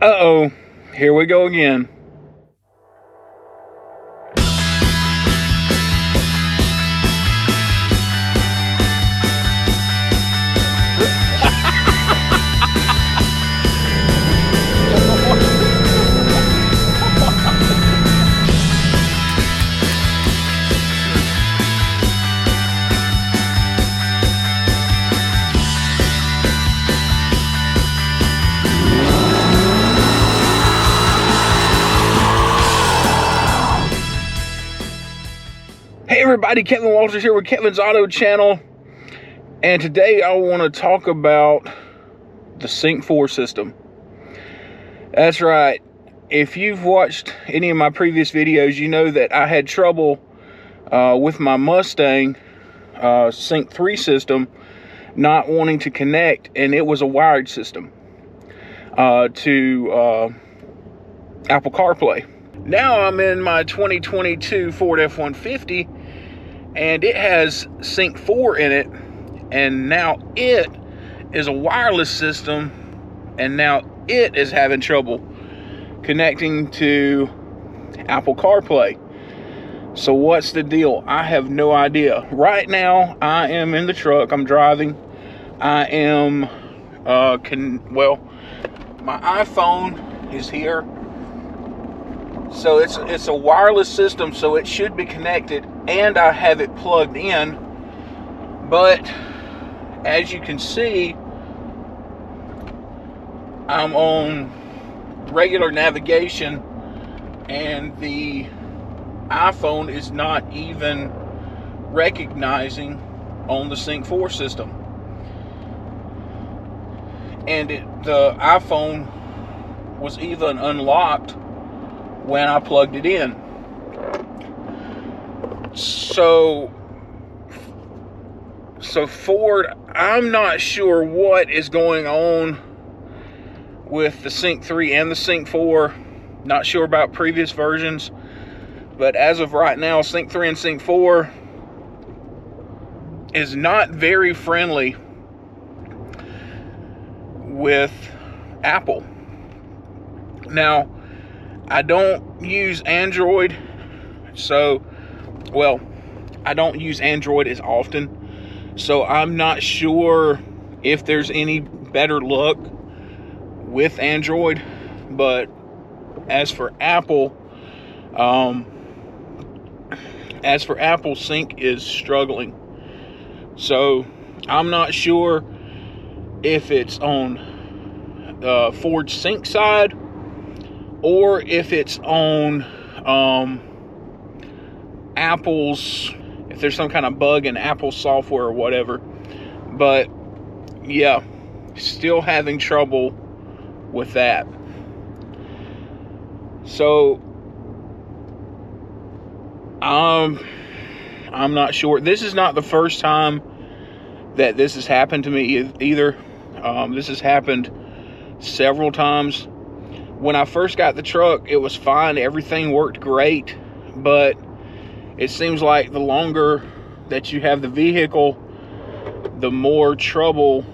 Uh-oh, here we go again. Hey everybody, Kevin Walters here with Kevin's Auto Channel, and today I want to talk about the SYNC4 system. That's right, if you've watched any of my previous videos, you know that I had trouble with my Mustang SYNC3 system not wanting to connect, and it was a wired system to Apple CarPlay. Now I'm in my 2022 Ford F150, and it has SYNC4 in it, and now it is a wireless system, and now it is having trouble connecting to Apple CarPlay. So what's the deal? I have no idea. Right now, I am in the truck. I'm driving. I am, my iPhone is here. So it's a wireless system, so it should be connected, and I have it plugged in. But as you can see, I'm on regular navigation, and the iPhone is not even recognizing on the SYNC4 system. And the iPhone was even unlocked when I plugged it in. So Ford, I'm not sure what is going on with the SYNC3 and the SYNC4. Not sure about previous versions, but as of right now, SYNC3 and SYNC4 is not very friendly with Apple. Now, I don't use Android, I don't use Android as often, so I'm not sure if there's any better luck with Android. But as for Apple, Sync is struggling. So I'm not sure if it's on Ford's Sync side, or if it's on Apple's, if there's some kind of bug in Apple software or whatever. But yeah, still having trouble with that. So I'm not sure. This is not the first time that this has happened to me either. This has happened several times. When I first got the truck, it was fine. Everything worked great. But it seems like the longer that you have the vehicle, the more trouble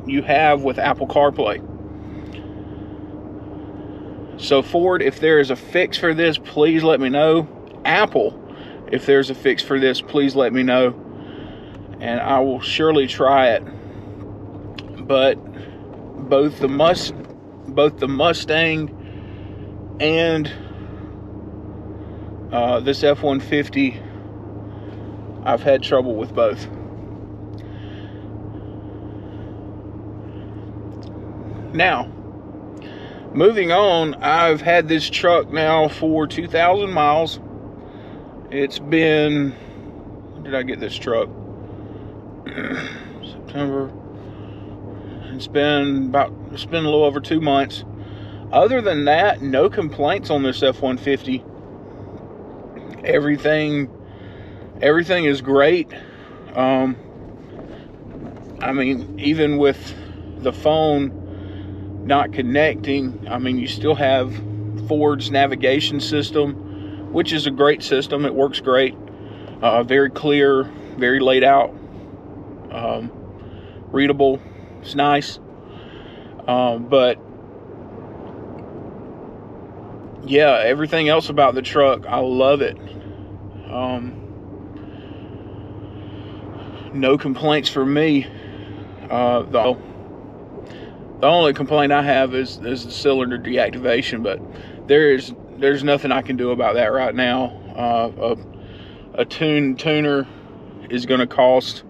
you have with Apple CarPlay. So Ford, if there is a fix for this, please let me know. Apple, if there's a fix for this, please let me know, and I will surely try it. But both the Mustang and this F-150, I've had trouble with both. Now, moving on, I've had this truck now for 2,000 miles. It's been, when did I get this truck? September. It's been a little over 2 months. Other than that, no complaints on this F-150. Everything is great. I mean, even with the phone not connecting, I mean, you still have Ford's navigation system, which is a great system. It works great. Very clear, very laid out, readable. It's nice. But yeah, everything else about the truck, I love it. No complaints for me. The only complaint I have is the cylinder deactivation, but there's nothing I can do about that right now. A tuner is going to cost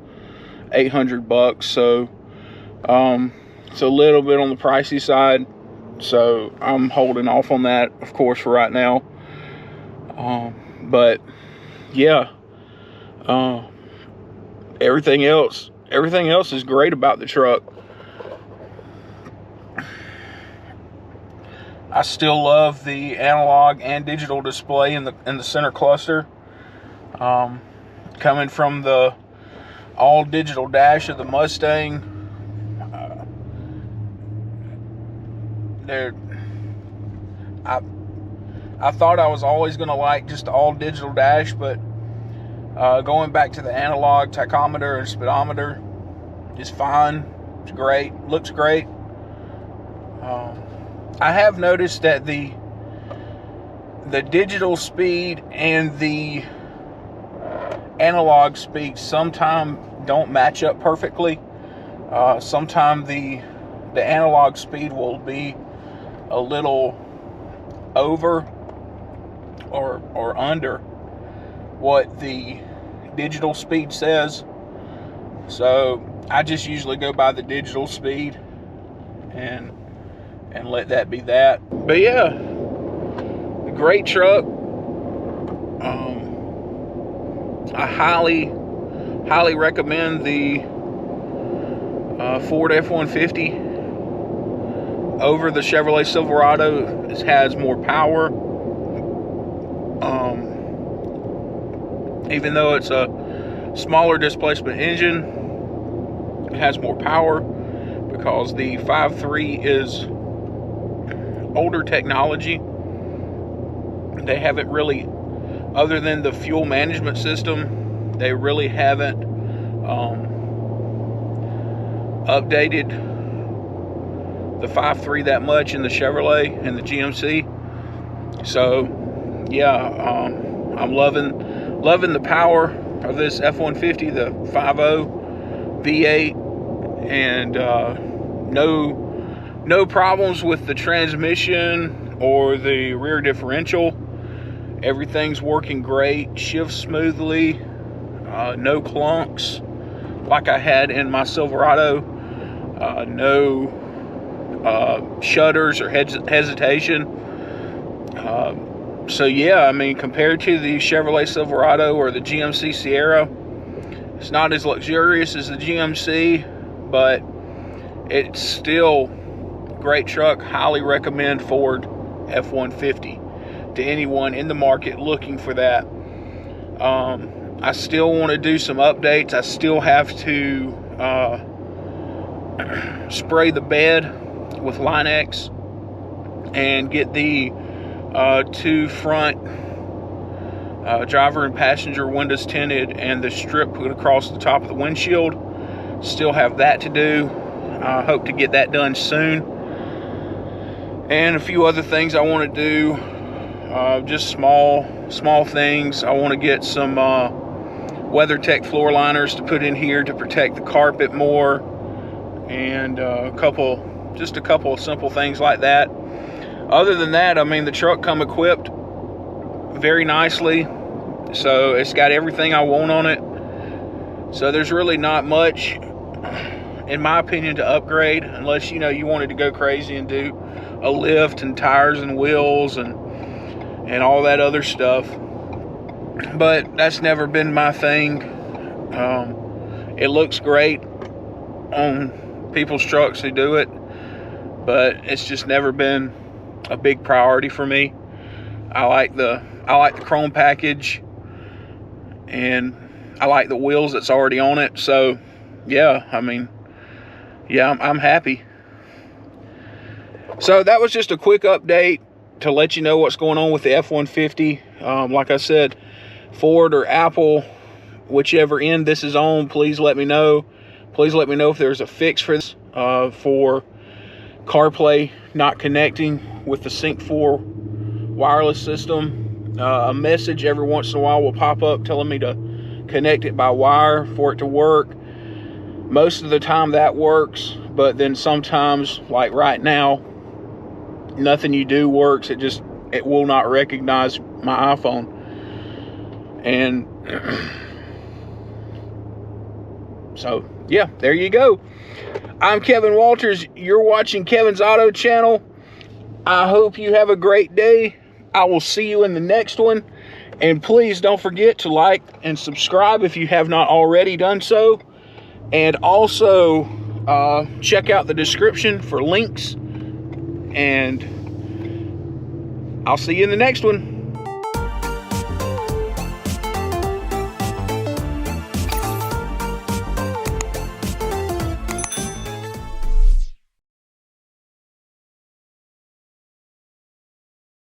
$800, so it's a little bit on the pricey side, so I'm holding off on that, of course, for right now. But yeah, everything else is great about the truck. I still love the analog and digital display in the center cluster. Coming from the all digital dash of the Mustang, I thought I was always going to like just the all digital dash, but going back to the analog tachometer and speedometer is fine. It's great, looks great. I have noticed that the digital speed and the analog speed sometimes don't match up perfectly. Sometimes the analog speed will be a little over or under what the digital speed says. So I just usually go by the digital speed and let that be that. But yeah, a great truck. I highly recommend the Ford F150 over the Chevrolet Silverado. It has more power. Even though it's a smaller displacement engine, it has more power because the 5.3 is older technology. They haven't really, other than the fuel management system, they really haven't updated the 5.3 that much in the Chevrolet and the GMC. So yeah, I'm loving the power of this F-150, the 5.0 V8, and no problems with the transmission or the rear differential. Everything's working great, shifts smoothly, no clunks like I had in my Silverado, no shudders or hesitation. So yeah, I mean, compared to the Chevrolet Silverado or the GMC Sierra, it's not as luxurious as the GMC, but it's still a great truck. Highly recommend Ford F-150 to anyone in the market looking for that. I still want to do some updates. I still have to spray the bed with Line-X and get the two front driver and passenger windows tinted and the strip put across the top of the windshield. Still have that to do. I hope to get that done soon. And a few other things I want to do, just small things. I want to get some WeatherTech floor liners to put in here to protect the carpet more, and a couple of simple things like that. Other than that, I mean, the truck come equipped very nicely, so it's got everything I want on it. So there's really not much, in my opinion, to upgrade, unless you wanted to go crazy and do a lift and tires and wheels and all that other stuff. But that's never been my thing. It looks great on people's trucks who do it, but it's just never been a big priority for me. I like the chrome package, and I like the wheels that's already on it. So yeah, I mean, yeah, I'm happy. So that was just a quick update to let you know what's going on with the F-150. Like I said, Ford or Apple, whichever end this is on, please let me know. Please let me know if there's a fix for this, for CarPlay not connecting with the SYNC4 wireless system. A message every once in a while will pop up telling me to connect it by wire for it to work. Most of the time that works, but then sometimes, like right now, nothing you do works. It will not recognize my iPhone. And so, yeah, there you go. I'm Kevin Walters. You're watching Kevin's Auto Channel. I hope you have a great day. I will see you in the next one. And please don't forget to like and subscribe if you have not already done so. And also, check out the description for links. And I'll see you in the next one.